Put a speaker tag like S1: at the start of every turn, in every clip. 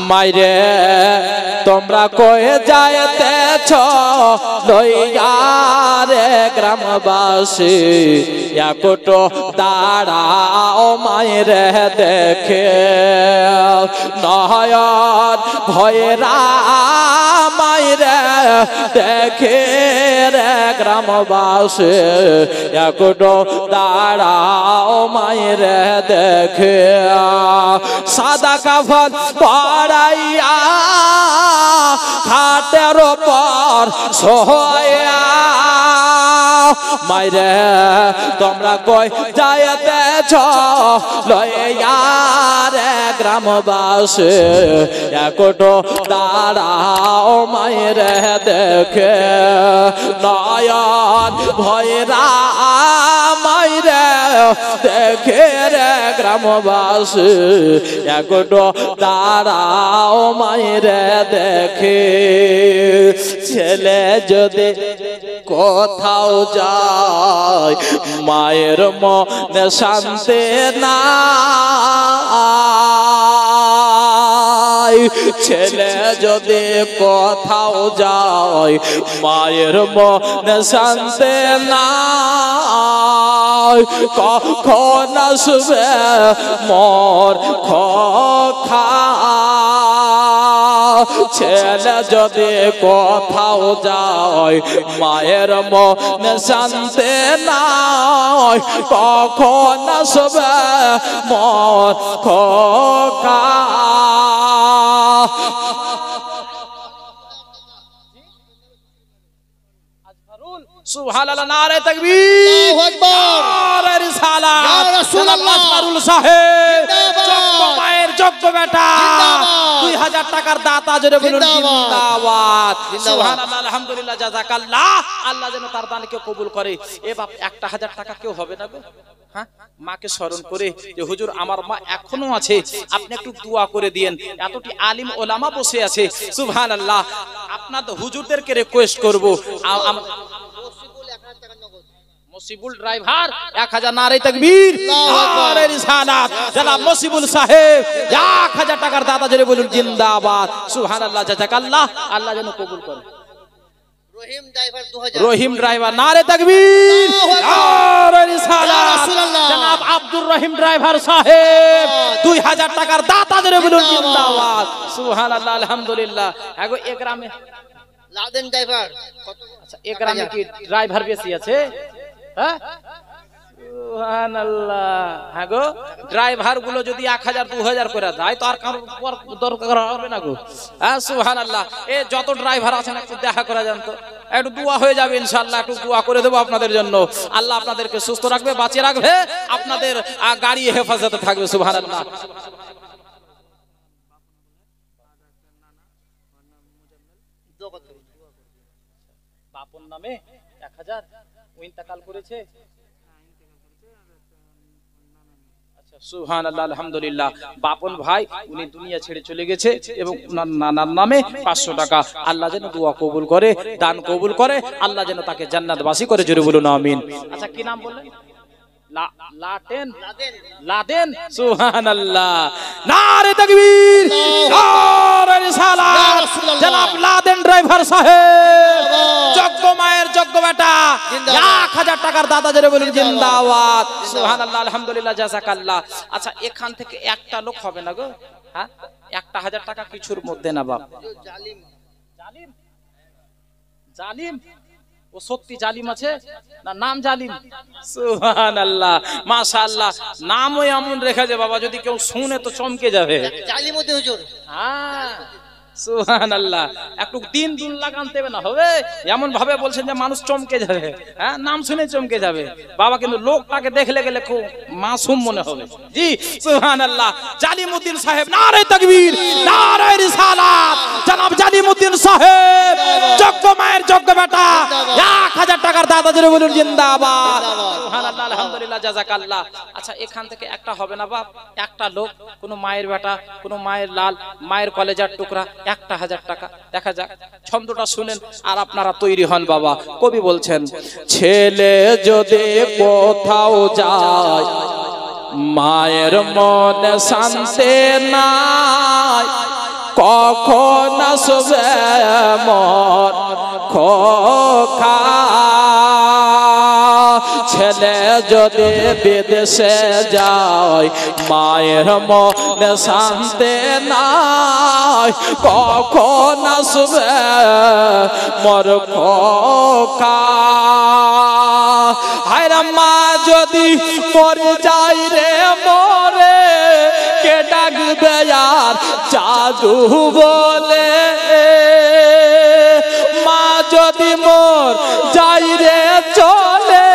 S1: মাইরে তোমরা কয়ে যাইতেছ লইয়া রে গ্রামবাসী একটো দাঁড়াও মাইরে দেখে নয়ন ভয়রা মাইরে দেখে রে গ্রামবাসী একটো দাঁড়াও মাইরে দেখে সাদা কাফন পরাইয়া খাটের ওপর সোয়া মাইরে তোমরা কই যাইতেছ লইয়া রে গ্রামবাসী একটো দাঁড়াও মাইরে দেখে নয়ন ভয়রা মাইরে দেখে রে গ্রামবাসী একটো দাঁড়াও মাইরে দেখে ছেলে যদি কোথাও যায় মায়ের মনে শান্তি নাই ছেলে যদি কোথাও যায় মায়ের মনে শান্তি নাই কখন আসবে মোর খোকা ছেলে যদি কোথাও যায় মায়ের মনে শান্তি নাই কখন আসবে মোর খোকা সুবহানাল্লাহ নারে তাকবীর আল্লাহু আকবার নারে রিসালাত ইয়া রাসূলুল্লাহ আসমারুল সাহেব যোগ্য মায়ের যোগ্য বেটা 2000 টাকার দাতা জোরে বলুন জিন্দাবাদ সুবহানাল্লাহ আলহামদুলিল্লাহ জাযাকাল্লাহ আল্লাহ যেন তার দানকে কবুল করে এ বাপ 1000 টাকা কেউ হবে না গো হ্যাঁ মাকে স্মরণ করে যে হুজুর আমার মা এখনো আছে আপনি একটু দোয়া করে দিয়েন এতটি আলিম ওলামা বসে আছে সুবহানাল্লাহ আপনাদের হুজুরদেরকে রিকোয়েস্ট করব মসিবুল ড্রাইভার 1000 নারে তাকবীর নারে রিসালাত জনাব মসিবুল সাহেব 1000 টাকার দাতা জোরে বলুন জিন্দাবাদ সুবহানাল্লাহ জাযাকাল্লাহ আল্লাহ যেন কবুল করে রহিম ড্রাইভার নারে তাকবীর নারে রিসালাত জনাব আব্দুর রহিম ড্রাইভার সাহেব 2000 টাকার দাতা জোরে বলুন জিন্দাবাদ সুবহানাল্লাহ আলহামদুলিল্লাহ আগো এই গ্রামে লাদেন ড্রাইভার কত আচ্ছা এই গ্রামে কি ড্রাইভার বেশি আছে হ্যাঁ সুবহানাল্লাহ হ্যাঁ গো ড্রাইভার গুলো যদি 1000 2000 করে দেয় তো আর কারোর দরকার হবে না গো হ্যাঁ সুবহানাল্লাহ এই যত ড্রাইভার আছেন একটু দেখা করে যান তো একটু দোয়া হয়ে যাবে ইনশাআল্লাহ একটু দোয়া করে দেব আপনাদের জন্য আল্লাহ আপনাদেরকে সুস্থ রাখবে বাঁচিয়ে রাখবে আপনাদের গাড়ি হেফাজতে থাকবে সুবহানাল্লাহ বাপন নামে 1000 ইন্তেকাল করেছে আচ্ছা সুবহানাল্লাহ আলহামদুলিল্লাহ বাপন ভাই উনি দুনিয়া ছেড়ে চলে গেছে এবং নানার নামে 500 টাকা আল্লাহ যেন দোয়া কবুল করে দান কবুল করে আল্লাহ যেন তাকে জান্নাতবাসী করে জোরে বলুন আমিন আচ্ছা কি নাম বললেন লাদেন সুবহানাল্লাহ নারে তাকবীর নারে রিসালাত জনাব লাদেন ড্রাইভার সাহেব যোগ্য মায়ের যোগ্য বেটা 1000 টাকার দাতা জোরে বলুন জিন্দাবাদ সুবহানাল্লাহ আলহামদুলিল্লাহ জাযাকাল্লাহ আচ্ছা এখান থেকে একটা লোক হবে না গো হ্যাঁ 1000 টাকা কিছুর মধ্যে না বাপ জালিম ও সত্যি জালিম আছে না নাম জালিম সুবহানাল্লাহ মাশাআল্লাহ নামও এমন রেখেছে বাবা যদি কেউ শুনে তো চমকে যাবে জালিম ওতে হুজুর হ্যাঁ সুবহানাল্লাহ একটু দিন দুন লাগান দেবে না হবে এমন ভাবে বলছেন যে মানুষ চমকে যাবে হ্যাঁ নাম শুনে চমকে যাবে বাবা কিন্তু লোকটাকে দেখলে গেলে খুব মাসুম মনে হবে জি সুবহানাল্লাহ জালিমউদ্দিন সাহেব নারে তাকবীর নারে রিসালাত জনাব জালিমউদ্দিন সাহেব যোগ্য মায়ের যোগ্য বেটা 1000 টাকার দাতা জোরে বলুন জিন্দাবাদ সুবহানাল্লাহ আলহামদুলিল্লাহ জাযাকাল্লাহ আচ্ছা এখান থেকে একটা হবে না বাপ একটা লোক কোন মায়ের বেটা কোন মায়ের লাল মায়ের কলেজার টুকরা 1000 টাকা দেখা যাক ছন্দটা শুনেন আর আপনারা তৈরি হন বাবা কবি বলছেন ছেলে যদি কোথাও যায় মায়ের মনে শান্তি নাই কখন আসবে মোর খোকা ছেলে যদি বিদেশে যায় মায়ের মনে শান্তি নাই কখন আসবে মোর খোকা হায়রে মা যদি মরে যাই রে মরে কে ডাকবে আর জাদু বলে মা যদি মোর যাই রে চলে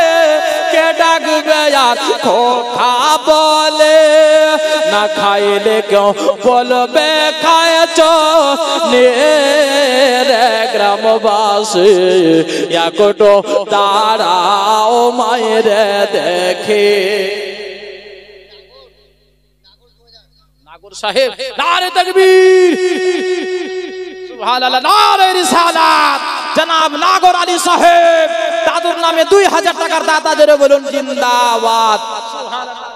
S1: কে ডাকবে আর খোকা বলে না খাইলে কেউ বলবে খায়ছ রে গ্রামবাসী একটো দাঁড়াও মায়ের দেখে নাগর সাহেব নারে তাকবীর সুবহানাল্লাহ নারে রিসালাত জনাব নাগর আলী সাহেব দাদুর নামে 2000 টাকার দাতা জোরে বলুন জিন্দাবাদ সুবহানাল্লাহ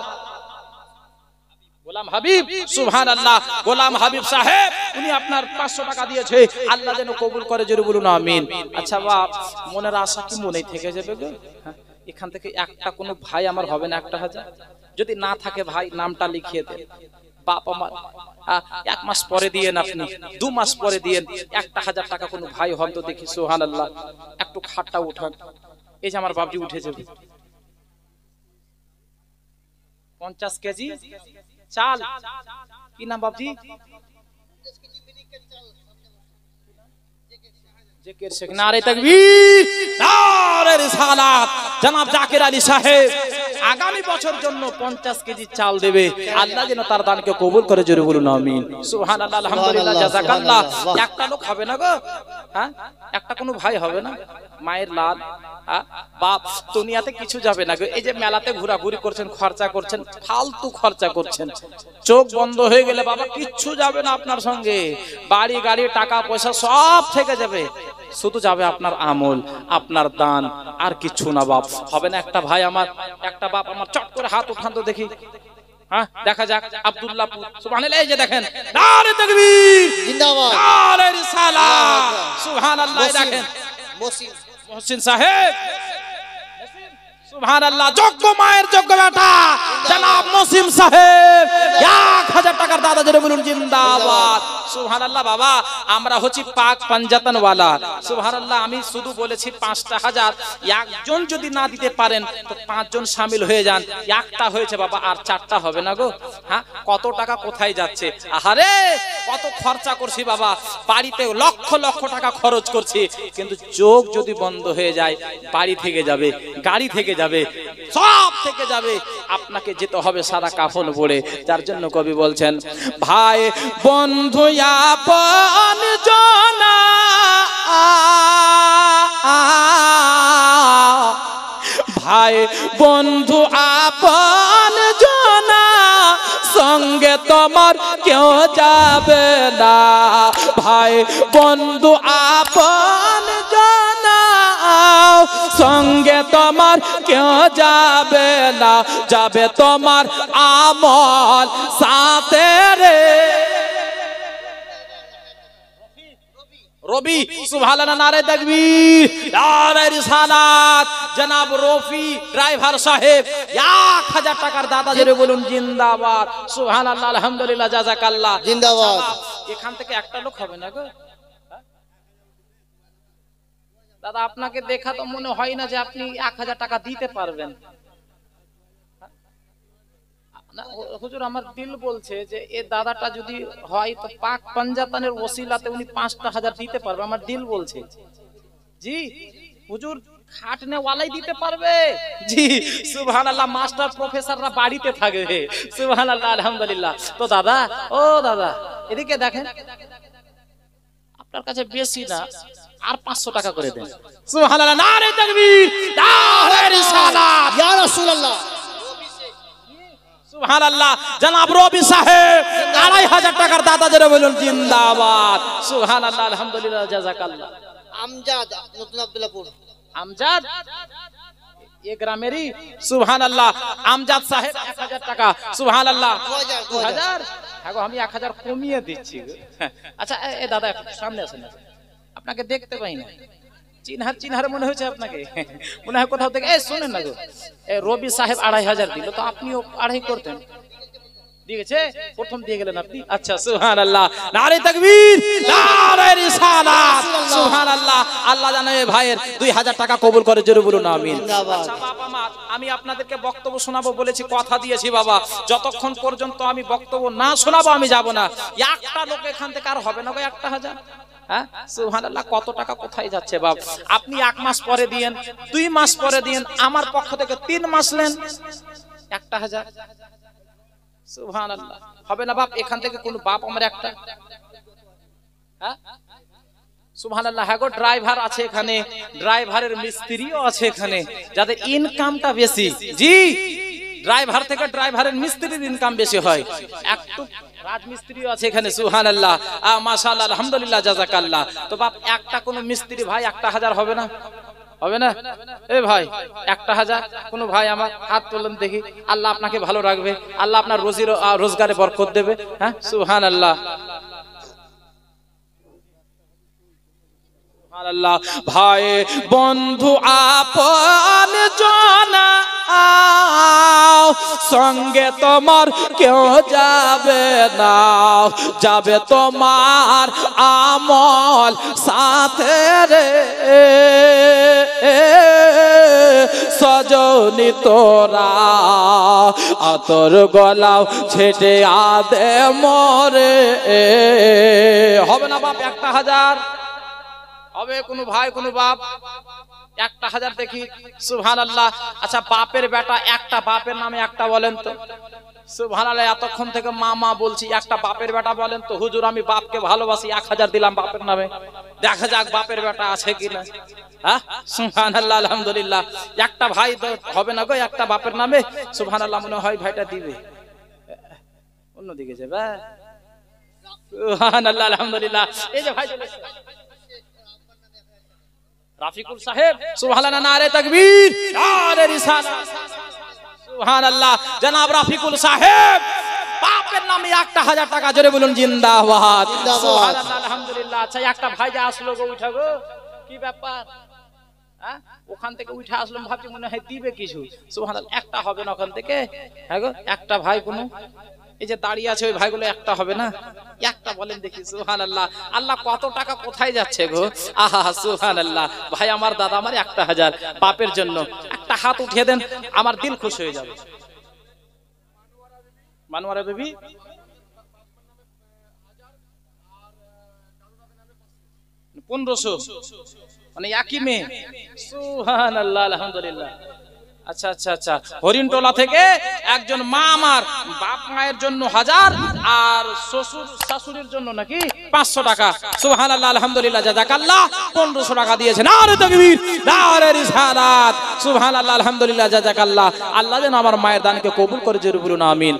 S1: গোলাম হাবিব সুবহানাল্লাহ গোলাম হাবিব সাহেব উনি আপনার 500 টাকা দিয়েছে আল্লাহ যেন কবুল করে জোরে বলুন আমিন আচ্ছা বাপ মনের আশা কি মনেই থেকে যাবে গো এখান থেকে একটা কোনো ভাই আমার হবে না 1000 যদি না থাকে ভাই নামটা লিখিয়ে দেন বাপ আমার 1 মাস পরে দিয়েন আপনি 2 মাস পরে দিয়েন 1000 টাকা কোনো ভাই হন তো দেখি সুবহানাল্লাহ একটু খাটটা উঠান এই যে আমার বাপজি উঠে যাবে 50 কেজি চাল কি নাম বাপজি জিকির শেখ নারে তাকবীর নারে রিসালাত জনাব জাকির আলী সাহেব আগামী বছর জন্য 50 কেজি চাল দেবে আল্লাহ যেন তার দানকে কবুল করে জোরে বলুন আমিন সুবহানাল্লাহ আলহামদুলিল্লাহ জাযাকাল্লাহ একটা লোক হবে না গো হ্যাঁ একটা কোনো ভাই হবে না মায়ের লাল বাপ দুনিয়াতে কিছু যাবে না গো এই যে মেলাতে ঘোরাঘুরি করছেন খরচা করছেন ফালতু খরচা করছেন চোখ বন্ধ হয়ে গেলে বাবা কিচ্ছু যাবে না আপনার সঙ্গে বাড়ি গাড়ি টাকা পয়সা সব থেকে যাবে শুধু যাবে আপনার আমল আপনার দান আর কিছু না বাপ হবে না একটা ভাই আমার একটা বাপ আমার চট করে হাত উঠান তো দেখি হ্যাঁ দেখা যাক আব্দুল্লাহপুর সুবহানাল্লাহ এই যে দেখেন নারে তাকবীর জিন্দাবাদ নারে রিসালাত সুবহানাল্লাহ দেখেন মহসিন সাহেব সুবহানাল্লাহ যোগ্য মায়ের যোগ্য বেটা জনাব মহসিন সাহেব 1000 টাকার দাদা জোরে বলুন জিন্দাবাদ সুবহানাল্লাহ বাবা আমরা হচ্ছি পাক পাঞ্জাতন ওয়ালা সুবহানাল্লাহ আমি শুধু বলেছি 5000 একজন যদি না দিতে পারেন তো 5 জন শামিল হয়ে যান একটা হয়েছে বাবা আর 4টা হবে না গো হ্যাঁ কত টাকা কোথায় যাচ্ছে আহারে কত খরচা করছি বাবা বাড়িতে লক্ষ লক্ষ টাকা খরচ করছি কিন্তু চোখ যদি বন্ধ হয়ে যায় বাড়ি থেকে যাবে গাড়ি থেকে যাবে সব থেকে যাবে আপনাকে যেতে হবে সাদা কাফন পরে যার জন্য কবি বলছেন ভাই বন্ধু আপন জনা ভাই বন্ধু আপন জনা সঙ্গে তোমার কেউ যাবে না ভাই বন্ধু আপন জনা সঙ্গে তোমার কেউ যাবে না যাবে তোমার আমল সাথে রে রবি সুবহানাল্লাহ নারে তাকবীর নারে রিসালাত জনাব রফি ড্রাইভার সাহেব 1000 টাকার দাদা জোরে বলুন জিন্দাবাদ সুবহানাল্লাহ আলহামদুলিল্লাহ জাযাকাল্লাহ জিন্দাবাদ এখান থেকে একটা লোক হবে না গো দাদা আপনাকে দেখা তো মনে হয় না যে আপনি 1000 টাকা দিতে পারবেন না হুজুর আমার দিল বলছে যে এই দাদাটা যদি হয় তো পাক পাঞ্জাতনের ওসিলাতে উনি 5000 দিতে পারবে আমার দিল বলছে জি হুজুর খাটনে ওয়ালাই দিতে পারবে জি সুবহানাল্লাহ মাস্টার প্রফেসররা বাড়িতে থাকবে সুবহানাল্লাহ আলহামদুলিল্লাহ তো দাদা ও দাদা এদিকে দেখেন আপনার কাছে বেশি না আর 500 টাকা করে দেন সুবহানাল্লাহ নারে তাকবীর নারে রিসালাত ইয়া রাসূলুল্লাহ সুবহানাল্লাহ জনাব রবি সাহেব 2500 টাকার দাদা জোরে বলুন জিন্দাবাদ সুবহানাল্লাহ আলহামদুলিল্লাহ জাযাকাল্লাহ আমজাদ নতুন আব্দুল্লাহপুর আমজাদ ये গ্রামেরই সুবহানাল্লাহ আমজাদ সাহেব 1000 টাকা সুবহানাল্লাহ 2000 হ্যাঁ গো, আমি 1000 কমিয়ে দিচ্ছি গো। আচ্ছা এ দাদা একটু সামনে আসেন, আপনাকে দেখতে পাই না, চিনহার মনে হয়েছে আপনাকে, মনে হয় কোথাও থেকে। শোনেন না গো, রবি সাহেব 2500 দিল, তো আপনিও 2.5 করতেন, দিয়েছে প্রথম দিয়ে গেলেন আপনি। আচ্ছা সুবহানাল্লাহ, নারে তাকবীর, নারে রিসালাত, সুবহানাল্লাহ। আল্লাহ জানে ভাইয়ের 2000 টাকা কবুল করে, জোরে বলুন আমিন। আচ্ছা বাবা মা, আমি আপনাদেরকে বক্তব্য শোনাবো বলেছি, কথা দিয়েছি বাবা, যতক্ষণ পর্যন্ত আমি বক্তব্য না শোনাবো আমি যাব না। একটা লোক এখান থেকে আর হবে না গো 1000। হ্যাঁ সুবহানাল্লাহ, কত টাকা কোথায় যাচ্ছে বাপ? আপনি 1 মাস পরে দিয়েন, 2 মাস পরে দিয়েন, আমার পক্ষ থেকে 3 মাস নেন, 1000। সুবহানাল্লাহ, হবে না বাপ? এখান থেকে কোন বাপ আমার একটা, হ্যাঁ সুবহানাল্লাহ। হ্যাঁ গো, ড্রাইভার আছে এখানে, ড্রাইভারের মিস্ত্রিও আছে এখানে, যাদের ইনকামটা বেশি। জি, ড্রাইভার থেকে ড্রাইভারের মিস্ত্রির ইনকাম বেশি হয়। একটু রাজমিস্ত্রিও আছে এখানে, সুবহানাল্লাহ, মাশাআল্লাহ, আলহামদুলিল্লাহ, জাযাকাল্লাহ। তো বাপ একটা কোন মিস্ত্রি ভাই 1000 হবে না? হবে না? এ ভাই 1000 কোন ভাই আমার হাত তোলেন দেখি। আল্লাহ আপনাকে ভালো রাখবে, আল্লাহ আপনার রোজগারে বরকত দেবে। হ্যাঁ সুবহানাল্লাহ, সুবহানাল্লাহ। ভাই বন্ধু আপন জনা সঙ্গে তোমার কেউ যাবে না, যাবে তোমার আমল সাথে রে সজনি তোরা, আতর গলাও ছেটে আদে মরে। হবে না বাপ 1000? হবে কোন ভাই, কোন বাপ 1000 দেখি, সুবহানাল্লাহ। আচ্ছা বাপের বেটা একটা, বাপের নামে একটা বলেন তো, সুবহানাল্লাহ। এতক্ষণ থেকে মা বলছি, একটা বাপের বেটা বলেন তো। হুজুর আমি বাপকে ভালোবাসি, 1000 দিলাম বাপের নামে, দেখা যাক বাপের বেটা আছে কিনা। হ্যাঁ সুবহানাল্লাহ, আলহামদুলিল্লাহ। একটা ভাই তো হবে না গো, একটা বাপের নামে, সুবহানাল্লাহ। মনে হয় ভাইটা দিবে, অন্যদিকে যাবে, সুবহানাল্লাহ, আলহামদুলিল্লাহ। এই যে ভাই চলে রাফিকুল সাহেব, সুবহানাল্লাহ, নারে তাকবীর, নারে রিসালাত, সুবহানাল্লাহ। জনাব রাফিকুল সাহেব বাপের নামে 1000 টাকা, জোরে বলুন জিন্দাবাদ, সুবহানাল্লাহ, আলহামদুলিল্লাহ। আচ্ছা একটা ভাই যে আসলো গো, উঠা গো, কি ব্যাপার? হ্যাঁ ওখান থেকে উঠে আসলাম, ভাবছি মনে হয় দিবে কিছু, সুবহানাল্লাহ। একটা হবে না ওখান থেকে? হ্যাঁ গো একটা ভাই, কোন এই যে দাঁড়িয়ে আছে ওই ভাইগুলো একটা হবে না? একটা বলেন দেখি, সুবহানাল্লাহ। আল্লাহ কত টাকা কোথায় যাচ্ছে গো, আহা সুবহানাল্লাহ। ভাই আমার দাদা আমার 1000 বাপের জন্য, একটা হাত উঠিয়ে দেন, আমার দিল খুশি হয়ে যাবে। মানওয়ারা বেবি 1500, মানে একই মেয়ে, সুবহানাল্লাহ, আলহামদুলিল্লাহ। আচ্ছা আচ্ছা আচ্ছা, হরিণটোলা থেকে একজন মা আমার বাপ মায়ের জন্য 1000 আর শ্বশুর শাশুড়ির জন্য নাকি 500 টাকা, সুবহানাল্লাহ, আলহামদুলিল্লাহ, জাযাকাল্লাহ। 1500 টাকা দিয়েছে, নারে তাকবীর, নারে রিসালাত, সুবহানাল্লাহ, আলহামদুলিল্লাহ, জাযাকাল্লাহ। আল্লাহ যেন আমার মায়ের দানকে কবুল করে, জোরে বলুন আমিন।